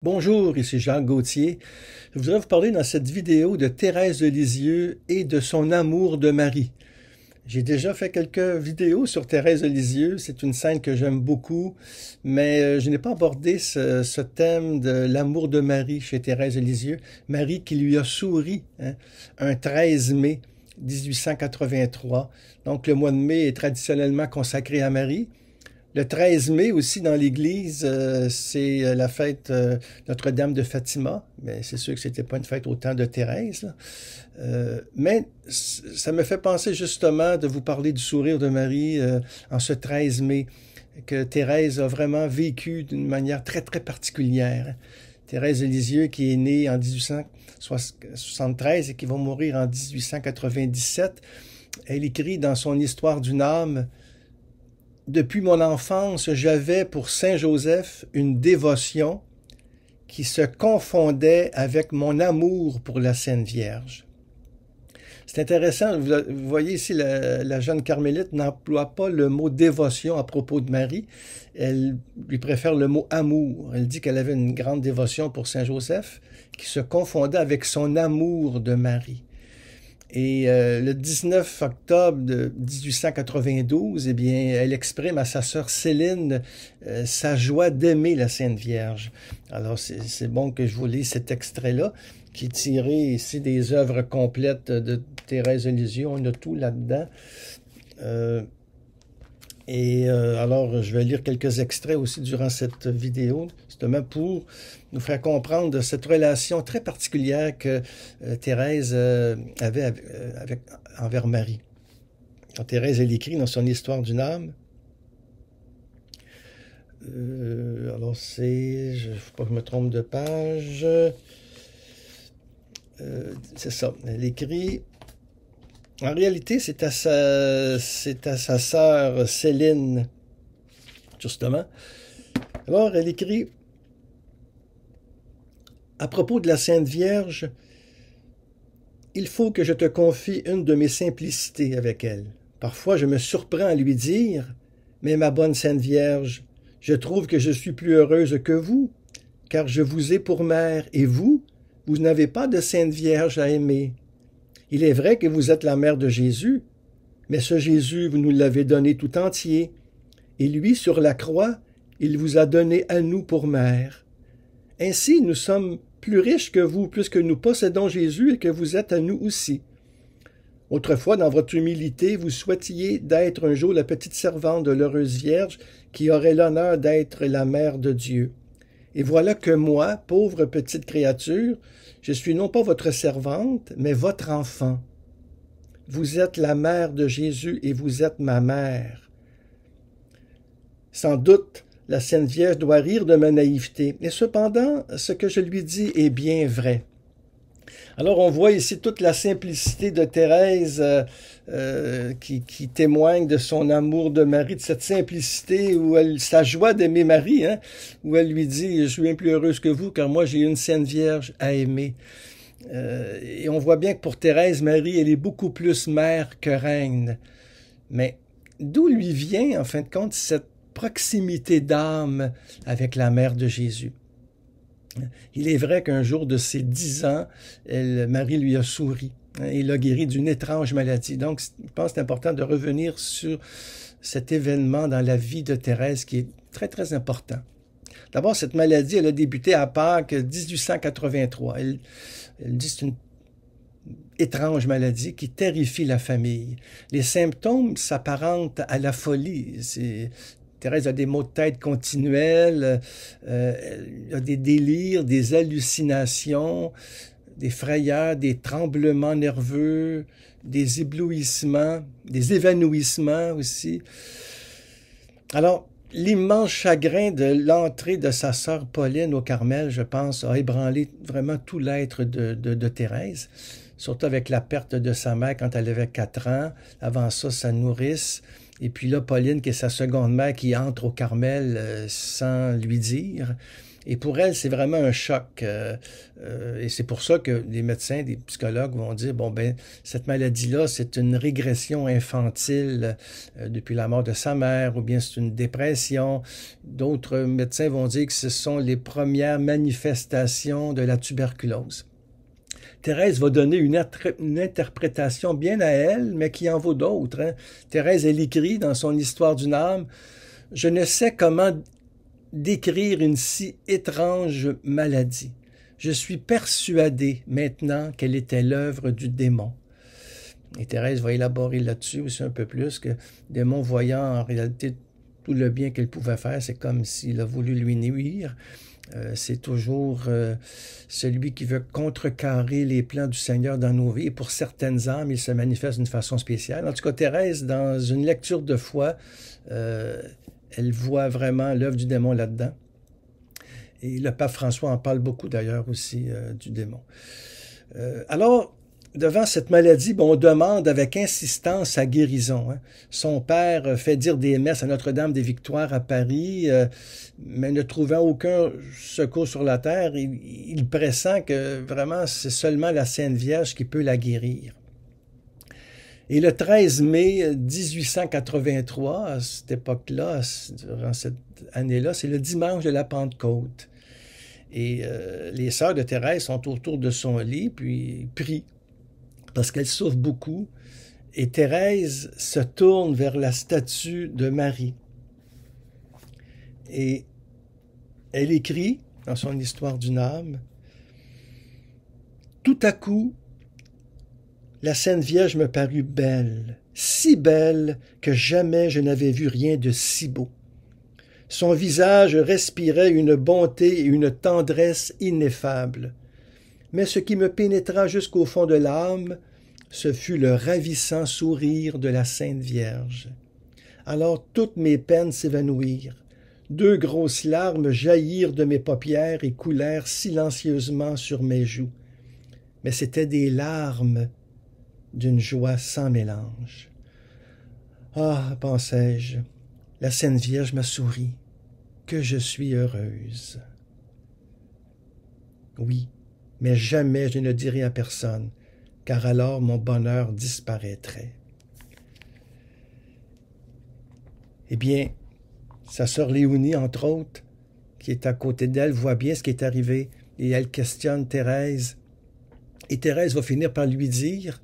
Bonjour, ici Jacques Gauthier. Je voudrais vous parler dans cette vidéo de Thérèse de Lisieux et de son amour de Marie. J'ai déjà fait quelques vidéos sur Thérèse de Lisieux, c'est une sainte que j'aime beaucoup, mais je n'ai pas abordé ce thème de l'amour de Marie chez Thérèse de Lisieux. Marie qui lui a souri un 13 mai 1883. Donc le mois de mai est traditionnellement consacré à Marie. Le 13 mai aussi dans l'église, c'est la fête Notre-Dame de Fatima. Mais c'est sûr que c'était pas une fête au temps de Thérèse, là. Mais ça me fait penser justement de vous parler du sourire de Marie en ce 13 mai, que Thérèse a vraiment vécu d'une manière très très particulière. Thérèse de Lisieux qui est née en 1873 et qui va mourir en 1897. Elle écrit dans son Histoire d'une âme: depuis mon enfance, j'avais pour Saint Joseph une dévotion qui se confondait avec mon amour pour la Sainte Vierge. C'est intéressant, vous voyez ici, la jeune carmélite n'emploie pas le mot dévotion à propos de Marie, elle lui préfère le mot amour. Elle dit qu'elle avait une grande dévotion pour Saint Joseph qui se confondait avec son amour de Marie. Et le 19 octobre de 1892, eh bien, elle exprime à sa sœur Céline sa joie d'aimer la Sainte Vierge. Alors, c'est bon que je vous lise cet extrait-là, qui est tiré ici des œuvres complètes de Thérèse de Lisieux. On a tout là-dedans. Alors, je vais lire quelques extraits aussi durant cette vidéo, justement pour nous faire comprendre cette relation très particulière que Thérèse avait envers Marie. Quand Thérèse, elle écrit dans son Histoire d'une âme, alors c'est, je ne faut pas que je me trompe de page, c'est ça, elle écrit... En réalité, c'est à sa sœur Céline, justement. Alors, elle écrit à propos de la Sainte Vierge: il faut que je te confie une de mes simplicités avec elle. Parfois, je me surprends à lui dire: mais ma bonne Sainte Vierge, je trouve que je suis plus heureuse que vous, car je vous ai pour mère, et vous n'avez pas de Sainte Vierge à aimer. Il est vrai que vous êtes la mère de Jésus, mais ce Jésus, vous nous l'avez donné tout entier, et lui, sur la croix, il vous a donné à nous pour mère. Ainsi, nous sommes plus riches que vous, puisque nous possédons Jésus et que vous êtes à nous aussi. Autrefois, dans votre humilité, vous souhaitiez d'être un jour la petite servante de l'heureuse Vierge qui aurait l'honneur d'être la mère de Dieu. Et voilà que moi, pauvre petite créature, je suis non pas votre servante, mais votre enfant. Vous êtes la mère de Jésus et vous êtes ma mère. Sans doute, la Sainte Vierge doit rire de ma naïveté, et cependant, ce que je lui dis est bien vrai. Alors, on voit ici toute la simplicité de Thérèse qui témoigne de son amour de Marie, de cette simplicité, sa joie d'aimer Marie, où elle lui dit: je suis bien plus heureuse que vous, car moi j'ai une Sainte Vierge à aimer. Et on voit bien que pour Thérèse, Marie, elle est beaucoup plus mère que reine. Mais d'où lui vient, en fin de compte, cette proximité d'âme avec la mère de Jésus? Il est vrai qu'un jour de ses 10 ans, Marie lui a souri et l'a guéri d'une étrange maladie. Donc, je pense que c'est important de revenir sur cet événement dans la vie de Thérèse qui est très, très important. D'abord, cette maladie, elle a débuté à Pâques 1883. Elle dit que c'est une étrange maladie qui terrifie la famille. Les symptômes s'apparentent à la folie. Thérèse a des maux de tête continuels, elle a des délires, des hallucinations, des frayeurs, des tremblements nerveux, des éblouissements, des évanouissements aussi. Alors, l'immense chagrin de l'entrée de sa sœur Pauline au Carmel, je pense, a ébranlé vraiment tout l'être de Thérèse, surtout avec la perte de sa mère quand elle avait 4 ans, avant ça, sa nourrice. Et puis là, Pauline, qui est sa seconde mère, qui entre au Carmel sans lui dire. Et pour elle, c'est vraiment un choc. Et c'est pour ça que les médecins, les psychologues vont dire, bon, ben, cette maladie-là, c'est une régression infantile depuis la mort de sa mère, ou bien c'est une dépression. D'autres médecins vont dire que ce sont les premières manifestations de la tuberculose. Thérèse va donner une interprétation bien à elle, mais qui en vaut d'autres. Hein. Thérèse, elle écrit dans son Histoire d'une âme, « Je ne sais comment décrire une si étrange maladie. Je suis persuadée maintenant qu'elle était l'œuvre du démon. » Et Thérèse va élaborer là-dessus aussi un peu plus, que le démon voyant en réalité tout le bien qu'elle pouvait faire, c'est comme s'il a voulu lui nuire. C'est toujours celui qui veut contrecarrer les plans du Seigneur dans nos vies. Et pour certaines âmes, il se manifeste d'une façon spéciale. En tout cas, Thérèse, dans une lecture de foi, elle voit vraiment l'œuvre du démon là-dedans. Et le pape François en parle beaucoup d'ailleurs aussi du démon. Alors, devant cette maladie, on demande avec insistance sa guérison. Hein. Son père fait dire des messes à Notre-Dame-des-Victoires à Paris, mais ne trouvant aucun secours sur la terre, il pressent que vraiment c'est seulement la Sainte Vierge qui peut la guérir. Et le 13 mai 1883, à cette époque-là, durant cette année-là, c'est le dimanche de la Pentecôte. Et les sœurs de Thérèse sont autour de son lit, puis prient, parce qu'elle souffre beaucoup. Et Thérèse se tourne vers la statue de Marie. Et elle écrit, dans son Histoire d'une âme, « Tout à coup, la Sainte Vierge me parut belle, si belle que jamais je n'avais vu rien de si beau. Son visage respirait une bonté et une tendresse ineffables. Mais ce qui me pénétra jusqu'au fond de l'âme, ce fut le ravissant sourire de la Sainte Vierge. Alors toutes mes peines s'évanouirent. 2 grosses larmes jaillirent de mes paupières et coulèrent silencieusement sur mes joues. Mais c'étaient des larmes d'une joie sans mélange. Ah, pensai-je, la Sainte Vierge m'a souri, que je suis heureuse. Oui, mais jamais je ne dirai à personne, car alors mon bonheur disparaîtrait. Eh bien, sa sœur Léonie, entre autres, qui est à côté d'elle, voit bien ce qui est arrivé, et elle questionne Thérèse. Et Thérèse va finir par lui dire,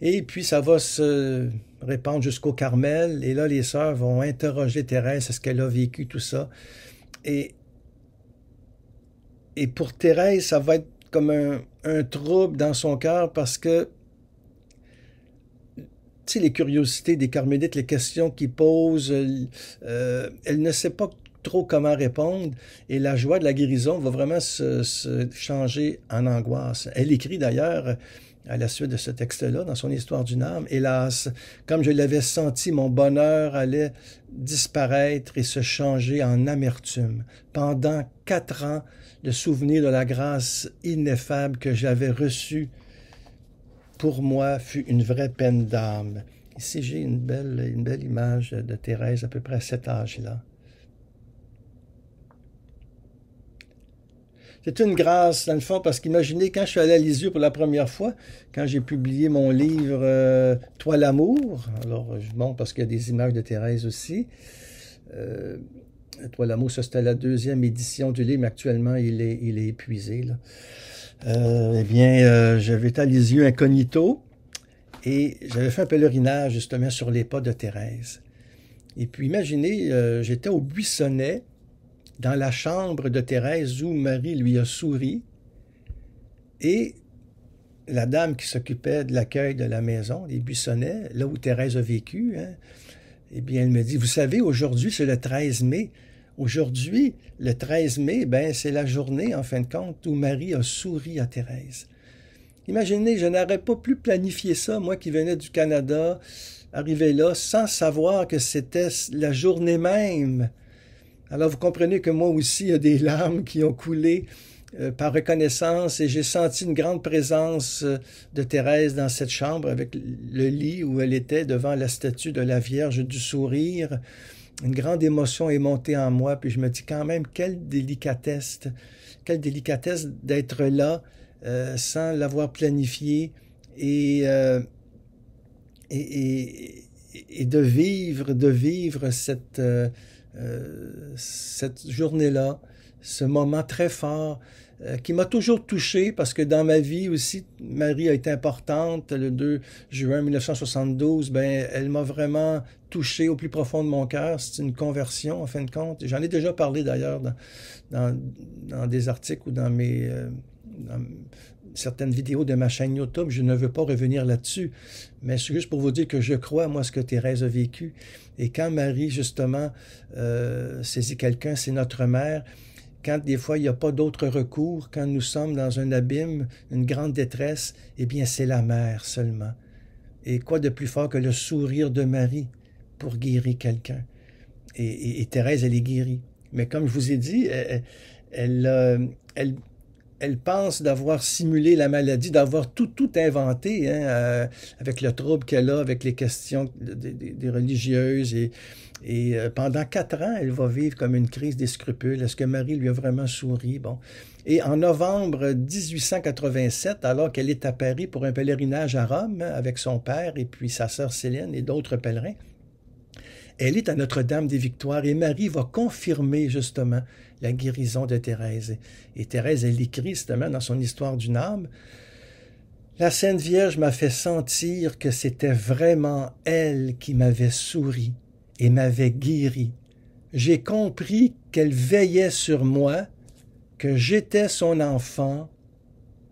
et puis ça va se répandre jusqu'au Carmel, et là les sœurs vont interroger Thérèse, est-ce qu'elle a vécu tout ça? Et pour Thérèse, ça va être comme un trouble dans son cœur, parce que, tu sais, les curiosités des Carmélites, les questions qu'ils posent, elle ne sait pas trop comment répondre, et la joie de la guérison va vraiment se changer en angoisse. Elle écrit d'ailleurs, à la suite de ce texte-là, dans son Histoire d'une âme, « Hélas, comme je l'avais senti, mon bonheur allait disparaître et se changer en amertume. Pendant 4 ans, le souvenir de la grâce ineffable que j'avais reçue pour moi fut une vraie peine d'âme. » Ici, j'ai une belle image de Thérèse à peu près à cet âge-là. C'est une grâce, dans le fond, parce qu'imaginez, quand je suis allé à Lisieux pour la première fois, quand j'ai publié mon livre « Toi l'amour », alors je montre parce qu'il y a des images de Thérèse aussi. « Toi l'amour », ça c'était la 2e édition du livre, mais actuellement il est épuisé. Là. Eh bien, j'avais été à Lisieux incognito, et j'avais fait un pèlerinage justement sur les pas de Thérèse. Et puis imaginez, j'étais au Buissonnet, dans la chambre de Thérèse où Marie lui a souri, et la dame qui s'occupait de l'accueil de la maison, les Buissonnets, là où Thérèse a vécu, hein, eh bien, elle me dit, vous savez, aujourd'hui, c'est le 13 mai. Aujourd'hui, le 13 mai, ben, c'est la journée, en fin de compte, où Marie a souri à Thérèse. Imaginez, je n'aurais pas pu planifier ça, moi qui venais du Canada, arriver là, sans savoir que c'était la journée même. Alors, vous comprenez que moi aussi, il y a des larmes qui ont coulé par reconnaissance, et j'ai senti une grande présence de Thérèse dans cette chambre avec le lit où elle était devant la statue de la Vierge du Sourire. une grande émotion est montée en moi, puis je me dis quand même, quelle délicatesse d'être là sans l'avoir planifié et, euh, et de vivre cette journée-là, ce moment très fort qui m'a toujours touché parce que dans ma vie aussi, Marie a été importante. Le 2 juin 1972, ben, elle m'a vraiment touché au plus profond de mon cœur. C'est une conversion, en fin de compte. J'en ai déjà parlé d'ailleurs dans des articles ou dans certaines vidéos de ma chaîne YouTube. Je ne veux pas revenir là-dessus, mais c'est juste pour vous dire que je crois, moi, ce que Thérèse a vécu. Et quand Marie, justement, saisit quelqu'un, c'est notre mère. Quand des fois il n'y a pas d'autre recours, quand nous sommes dans un abîme, une grande détresse, eh bien c'est la mère seulement. Et quoi de plus fort que le sourire de Marie pour guérir quelqu'un? Et Thérèse, elle est guérie. Mais comme je vous ai dit, elle pense d'avoir simulé la maladie, d'avoir tout inventé, hein, avec le trouble qu'elle a, avec les questions des religieuses. Et pendant 4 ans, elle va vivre comme une crise des scrupules. Est-ce que Marie lui a vraiment souri? Bon. Et en novembre 1887, alors qu'elle est à Paris pour un pèlerinage à Rome, hein, avec son père et puis sa sœur Céline et d'autres pèlerins, elle est à Notre-Dame des Victoires et Marie va confirmer justement la guérison de Thérèse. Et Thérèse, elle écrit justement dans son Histoire d'une âme, « La Sainte Vierge m'a fait sentir que c'était vraiment elle qui m'avait souri et m'avait guéri. J'ai compris qu'elle veillait sur moi, que j'étais son enfant.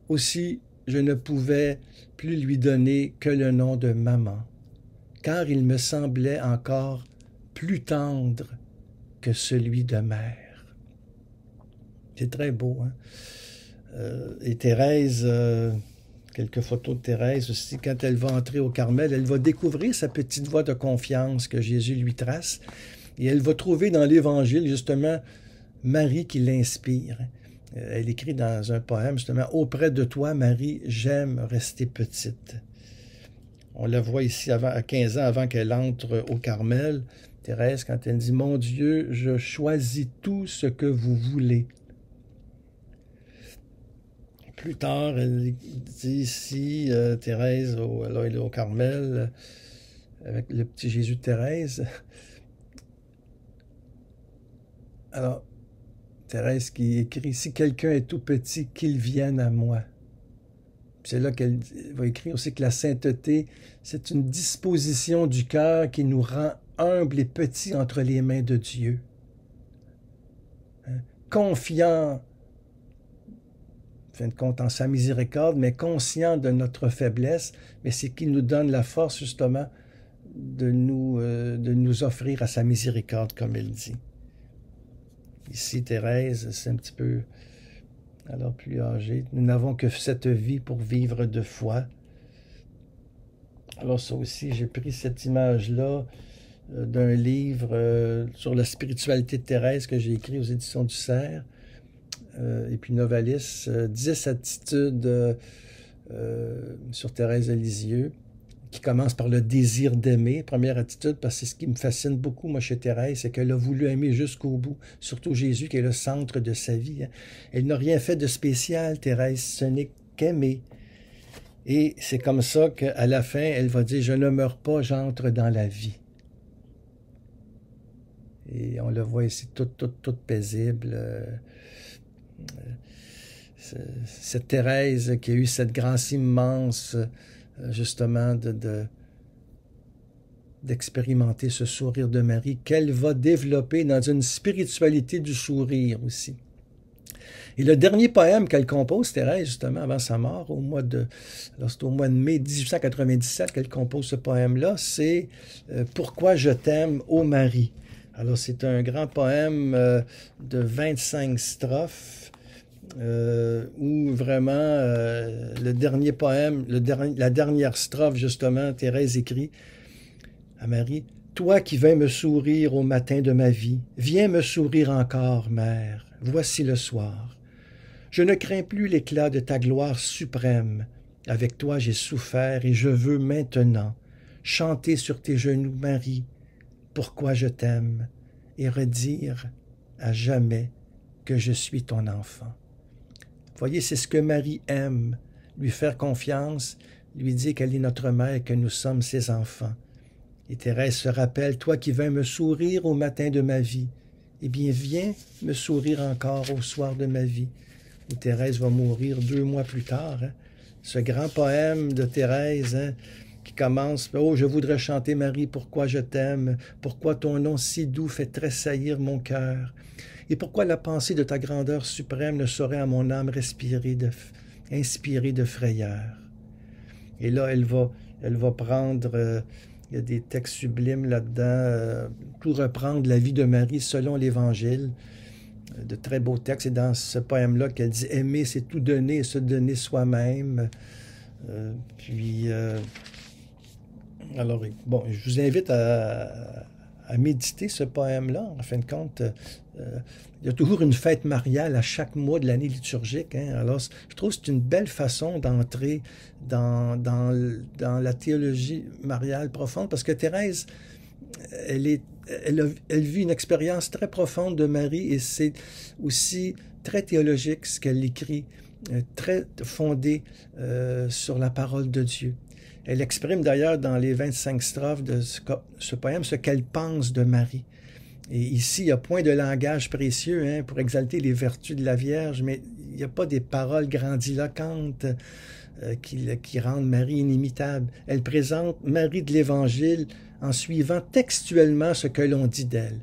Aussi, je ne pouvais plus lui donner que le nom de maman, car il me semblait encore plus tendre que celui de mère. » C'est très beau, hein? Et Thérèse, quelques photos de Thérèse aussi, quand elle va entrer au Carmel, elle va découvrir sa petite voie de confiance que Jésus lui trace, et elle va trouver dans l'Évangile, justement, Marie qui l'inspire. Elle écrit dans un poème, justement, « Auprès de toi, Marie, j'aime rester petite. » On la voit ici à 15 ans, avant qu'elle entre au Carmel, Thérèse, quand elle dit « Mon Dieu, je choisis tout ce que vous voulez. » Plus tard, elle dit ici, Thérèse, elle est au Carmel, avec le petit Jésus de Thérèse. Alors, Thérèse qui écrit « Si quelqu'un est tout petit, qu'il vienne à moi. » C'est là qu'elle va écrire aussi que la sainteté, c'est une disposition du cœur qui nous rend humbles et petits entre les mains de Dieu. Hein? Confiant, en fin de compte, en sa miséricorde, mais conscient de notre faiblesse, mais c'est qu'il nous donne la force, justement, de nous offrir à sa miséricorde, comme elle dit. Ici, Thérèse, c'est un petit peu, alors plus âgée. Nous n'avons que cette vie pour vivre de foi. Alors ça aussi, j'ai pris cette image-là d'un livre sur la spiritualité de Thérèse que j'ai écrit aux éditions du Cerf. Et puis Novalis, 10 attitudes sur Thérèse de Lisieux, qui commence par le désir d'aimer. Première attitude, parce que c'est ce qui me fascine beaucoup, moi, chez Thérèse, c'est qu'elle a voulu aimer jusqu'au bout, surtout Jésus, qui est le centre de sa vie. Hein. Elle n'a rien fait de spécial, Thérèse, ce n'est qu'aimer. Et c'est comme ça qu'à la fin, elle va dire « Je ne meurs pas, j'entre dans la vie ». Et on le voit ici, toute paisible. Cette Thérèse qui a eu cette grâce immense, justement, d'expérimenter ce sourire de Marie, qu'elle va développer dans une spiritualité du sourire aussi. Et le dernier poème qu'elle compose, Thérèse, justement, avant sa mort, c'est au mois de mai 1897 qu'elle compose ce poème-là, c'est « Pourquoi je t'aime, ô Marie ». Alors, c'est un grand poème de 25 strophes, où vraiment, le dernier poème, la dernière strophe, justement, Thérèse écrit à Marie, « Toi qui viens me sourire au matin de ma vie, viens me sourire encore, mère, voici le soir. Je ne crains plus l'éclat de ta gloire suprême. Avec toi j'ai souffert et je veux maintenant chanter sur tes genoux, Marie, pourquoi je t'aime. et redire à jamais que je suis ton enfant. Voyez, c'est ce que Marie aime, lui faire confiance, lui dire qu'elle est notre mère et que nous sommes ses enfants. Et Thérèse se rappelle, toi qui viens me sourire au matin de ma vie, eh bien viens me sourire encore au soir de ma vie. Où Thérèse va mourir 2 mois plus tard. Hein? Ce grand poème de Thérèse, hein, qui commence « Oh, je voudrais chanter Marie, pourquoi je t'aime, pourquoi ton nom si doux fait tressaillir mon cœur, et pourquoi la pensée de ta grandeur suprême ne saurait à mon âme inspirer de frayeur. » Et là, elle va prendre, il y a des textes sublimes là-dedans, tout reprendre la vie de Marie selon l'Évangile, de très beaux textes. Et dans ce poème-là qu'elle dit « Aimer, c'est tout donner et se donner soi-même. » Alors, bon, je vous invite à méditer ce poème-là. En fin de compte, il y a toujours une fête mariale à chaque mois de l'année liturgique. Hein. Alors, je trouve que c'est une belle façon d'entrer dans la théologie mariale profonde, parce que Thérèse, elle vit une expérience très profonde de Marie, et c'est aussi très théologique ce qu'elle écrit, très fondé sur la parole de Dieu. Elle exprime d'ailleurs dans les 25 strophes de ce poème ce qu'elle pense de Marie. Et ici, il n'y a point de langage précieux hein, pour exalter les vertus de la Vierge, mais il n'y a pas des paroles grandiloquentes qui rendent Marie inimitable. Elle présente Marie de l'Évangile en suivant textuellement ce que l'on dit d'elle.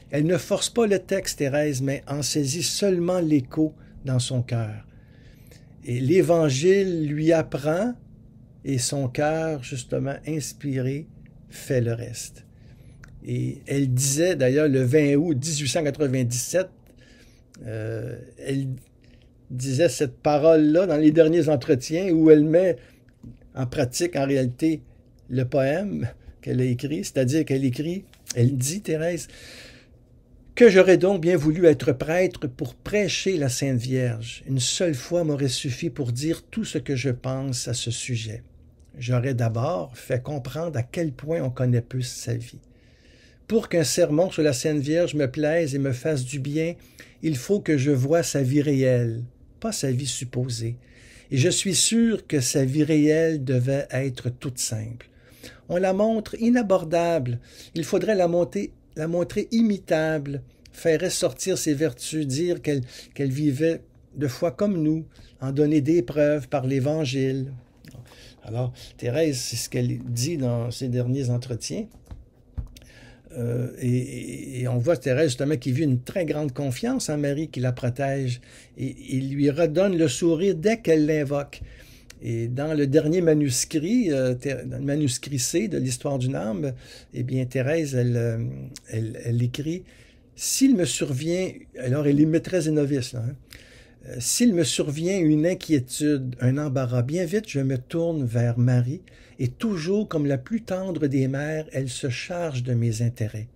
Elle ne force pas le texte, Thérèse, mais en saisit seulement l'écho dans son cœur. Et l'Évangile lui apprend, et son cœur, justement inspiré, fait le reste. Et elle disait, d'ailleurs, le 20 août 1897, elle disait cette parole-là dans les derniers entretiens où elle met en pratique, en réalité, le poème qu'elle a écrit, c'est-à-dire qu'elle écrit, elle dit, Thérèse, que j'aurais donc bien voulu être prêtre pour prêcher la Sainte Vierge. Une seule fois m'aurait suffi pour dire tout ce que je pense à ce sujet. J'aurais d'abord fait comprendre à quel point on connaît peu sa vie. Pour qu'un sermon sur la Sainte Vierge me plaise et me fasse du bien, il faut que je voie sa vie réelle, pas sa vie supposée. Et je suis sûr que sa vie réelle devait être toute simple. On la montre inabordable, il faudrait la montrer imitable, faire ressortir ses vertus, dire qu'elle vivait de foi comme nous, en donner des preuves par l'Évangile. Alors, Thérèse, c'est ce qu'elle dit dans ses derniers entretiens. Et on voit Thérèse, justement, qui vit une très grande confiance en Marie, qui la protège, et il lui redonne le sourire dès qu'elle l'invoque. Et dans le dernier manuscrit, dans le manuscrit C de l'Histoire d'une âme, eh bien, Thérèse, elle écrit « S'il me survient... » Alors, elle est maîtresse et novice, là, hein. S'il me survient une inquiétude, un embarras, bien vite je me tourne vers Marie, et toujours comme la plus tendre des mères, elle se charge de mes intérêts.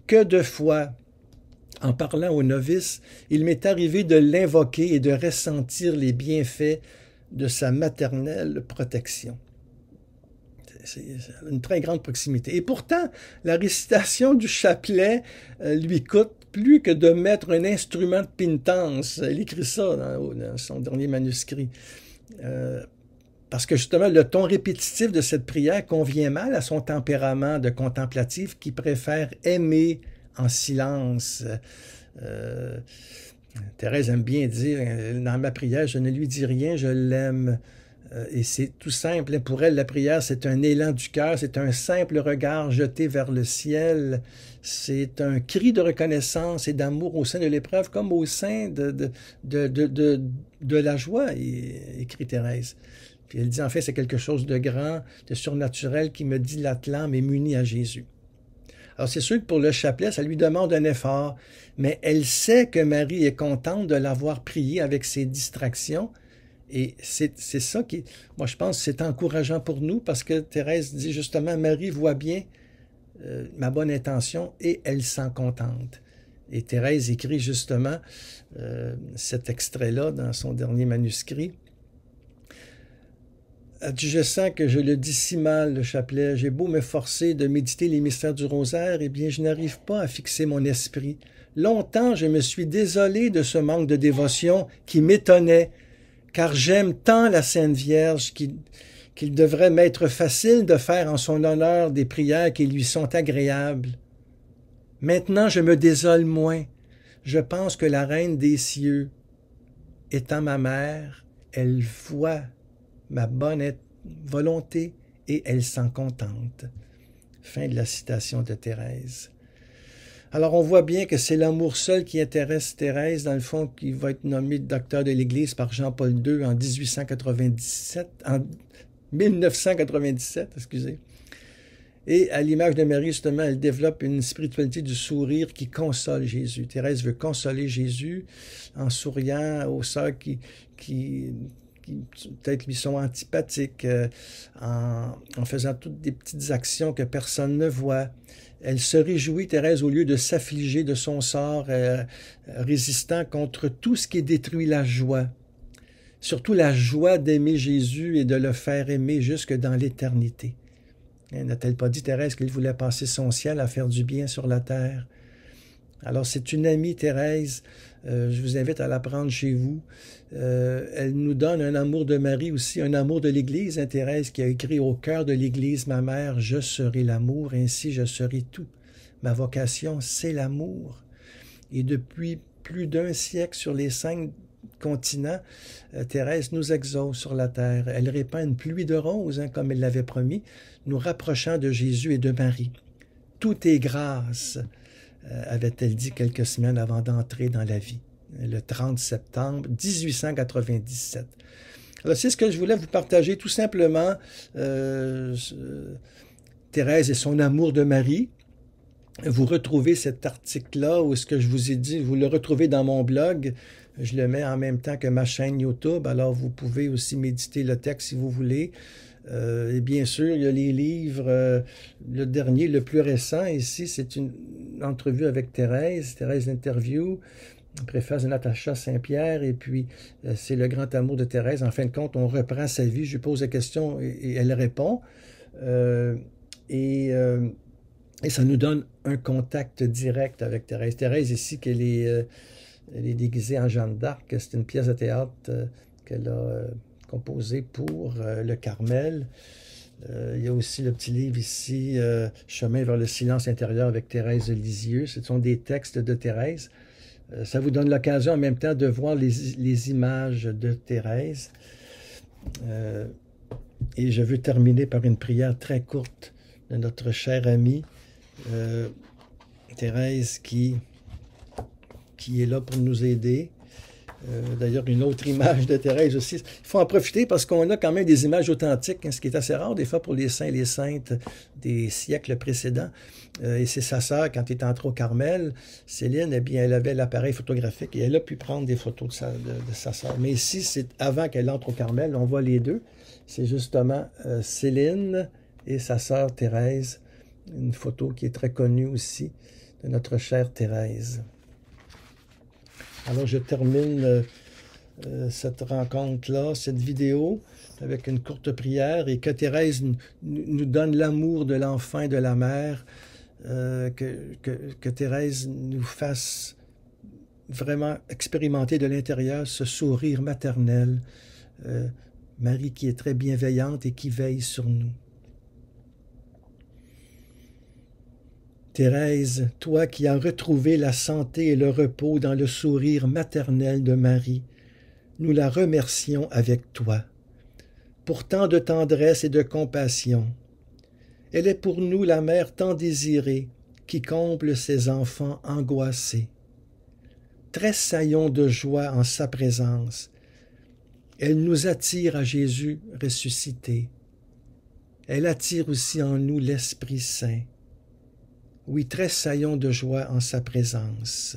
Que de fois, en parlant aux novices, il m'est arrivé de l'invoquer et de ressentir les bienfaits de sa maternelle protection. C'est une très grande proximité. Et pourtant, la récitation du chapelet lui coûte plus que de mettre un instrument de pénitence. Elle écrit ça dans son dernier manuscrit. Parce que justement, le ton répétitif de cette prière convient mal à son tempérament de contemplatif qui préfère aimer en silence. Thérèse aime bien dire, dans ma prière, je ne lui dis rien, je l'aime. Et c'est tout simple. Pour elle, la prière, c'est un élan du cœur, c'est un simple regard jeté vers le ciel. C'est un cri de reconnaissance et d'amour au sein de l'épreuve, comme au sein de la joie, écrit Thérèse. Puis elle dit, en fait, c'est quelque chose de grand, de surnaturel qui me dilate l'âme et m'unit à Jésus. Alors, c'est sûr que pour le chapelet, ça lui demande un effort, mais elle sait que Marie est contente de l'avoir prié avec ses distractions. Et c'est ça qui, moi je pense, c'est encourageant pour nous parce que Thérèse dit justement, Marie voit bien ma bonne intention et elle s'en contente. Et Thérèse écrit justement cet extrait-là dans son dernier manuscrit. Elle dit, je sens que je le dis si mal, le chapelet. J'ai beau me forcer de méditer les mystères du rosaire, eh bien, je n'arrive pas à fixer mon esprit. Longtemps, je me suis désolé de ce manque de dévotion qui m'étonnait, car j'aime tant la Sainte Vierge qu'il devrait m'être facile de faire en son honneur des prières qui lui sont agréables. Maintenant, je me désole moins. Je pense que la Reine des cieux, étant ma mère, elle voit ma bonne volonté et elle s'en contente. Fin de la citation de Thérèse. Alors on voit bien que c'est l'amour seul qui intéresse Thérèse, dans le fond, qui va être nommé docteur de l'Église par Jean-Paul II en 1997, excusez. Et à l'image de Marie, justement, elle développe une spiritualité du sourire qui console Jésus. Thérèse veut consoler Jésus en souriant aux sœurs qui peut-être lui sont antipathiques, en faisant toutes des petites actions que personne ne voit. Elle se réjouit, Thérèse, au lieu de s'affliger de son sort, résistant contre tout ce qui détruit la joie. Surtout la joie d'aimer Jésus et de le faire aimer jusque dans l'éternité. N'a-t-elle pas dit, Thérèse, qu'elle voulait passer son ciel à faire du bien sur la terre? Alors, c'est une amie, Thérèse. Je vous invite à la prendre chez vous. Elle nous donne un amour de Marie aussi, un amour de l'Église, hein, Thérèse, qui a écrit « Au cœur de l'Église, ma mère, je serai l'amour, ainsi je serai tout. Ma vocation, c'est l'amour. » Et depuis plus d'un siècle sur les 5 continents, Thérèse nous exauce sur la terre. Elle répand une pluie de roses, hein, comme elle l'avait promis, nous rapprochant de Jésus et de Marie. « Tout est grâce », avait-elle dit quelques semaines avant d'entrer dans la vie, le 30 septembre 1897. Alors, c'est ce que je voulais vous partager, tout simplement, Thérèse et son amour de Marie. Vous retrouvez cet article-là, ou ce que je vous ai dit, vous le retrouvez dans mon blog. Je le mets en même temps que ma chaîne YouTube, alors vous pouvez aussi méditer le texte si vous voulez. Et bien sûr, il y a les livres. Le dernier, le plus récent ici, c'est une entrevue avec Thérèse Interview, préface de Natacha Saint-Pierre, et puis c'est le grand amour de Thérèse. En fin de compte, on reprend sa vie, je lui pose la question et elle répond. Et ça nous donne un contact direct avec Thérèse. Thérèse ici, elle est déguisée en Jeanne d'Arc. C'est une pièce de théâtre qu'elle a composé pour le Carmel. Il y a aussi le petit livre ici, Chemin vers le silence intérieur avec Thérèse de Lisieux. Ce sont des textes de Thérèse. Ça vous donne l'occasion en même temps de voir les images de Thérèse. Et je veux terminer par une prière très courte de notre chère amie Thérèse qui est là pour nous aider. D'ailleurs, une autre image de Thérèse aussi. Il faut en profiter parce qu'on a quand même des images authentiques, hein, ce qui est assez rare des fois pour les saints et les saintes des siècles précédents. Et c'est sa sœur, quand elle est entrée au Carmel, Céline, eh bien, elle avait l'appareil photographique et elle a pu prendre des photos de sa sœur. Mais ici, c'est avant qu'elle entre au Carmel, on voit les deux. C'est justement Céline et sa sœur Thérèse, une photo qui est très connue aussi de notre chère Thérèse. Alors, je termine cette rencontre-là, cette vidéo, avec une courte prière, et que Thérèse nous donne l'amour de l'enfant et de la mère, que Thérèse nous fasse vraiment expérimenter de l'intérieur ce sourire maternel, Marie qui est très bienveillante et qui veille sur nous. Thérèse, toi qui as retrouvé la santé et le repos dans le sourire maternel de Marie, nous la remercions avec toi. Pour tant de tendresse et de compassion, elle est pour nous la mère tant désirée qui comble ses enfants angoissés. Tressaillons de joie en sa présence. Elle nous attire à Jésus ressuscité. Elle attire aussi en nous l'Esprit Saint. Oui, tressaillons de joie en sa présence,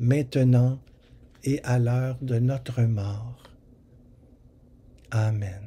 maintenant et à l'heure de notre mort. Amen.